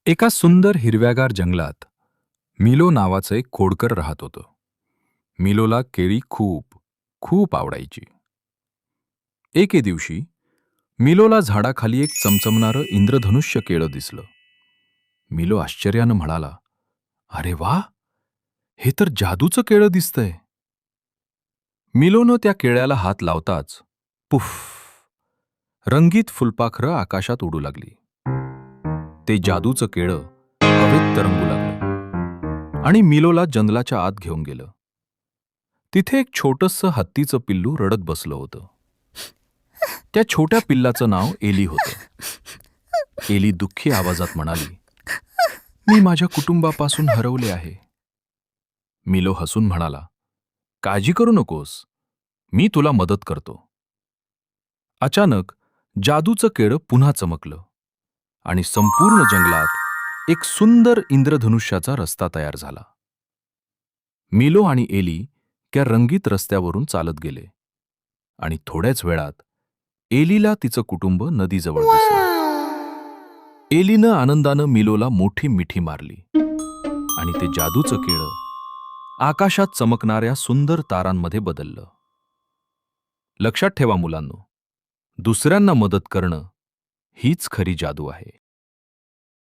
एका सुंदर हिरव्यागार जंगलात मिलो नावाचं एक खोडकर राहत होतं. मिलोला केळी खूप खूप आवडायची. एके दिवशी मिलोला झाडाखाली एक चमचमणारं इंद्रधनुष्य केळं दिसलं. मिलो आश्चर्यानं म्हणाला, "अरे वा, हे तर जादूचं केळं दिसतंय." मिलोनं त्या केळ्याला हात लावताच पुफ, रंगीत फुलपाखरं आकाशात उडू लागली. ते जादूचं केळं हवेत तरंगू लागलं आणि मिलोला जंगलाच्या आत घेऊन गेलं. तिथे एक छोटंसं हत्तीचं पिल्लू रडत बसलं होतं. त्या छोट्या पिल्लाचं नाव एली होतं. एली दुःखी आवाजात म्हणाली, "मी माझ्या कुटुंबापासून हरवले आहे." मिलो हसून म्हणाला, "काळजी करू नकोस, मी तुला मदत करतो." अचानक जादूचं केळं पुन्हा चमकलं आणि संपूर्ण जंगलात एक सुंदर इंद्रधनुष्याचा रस्ता तयार झाला. मिलो आणि एली त्या रंगीत रस्त्यावरून चालत गेले आणि थोड्याच वेळात एलीला तिचं कुटुंब नदीजवळ दिसलं. एलीनं आनंदानं मिलोला मोठी मिठी मारली आणि ते जादूचं केळं आकाशात चमकणाऱ्या सुंदर तारांमध्ये बदललं. लक्षात ठेवा मुलांनो, दुसऱ्यांना मदत करणं हीच खरी जादू आहे.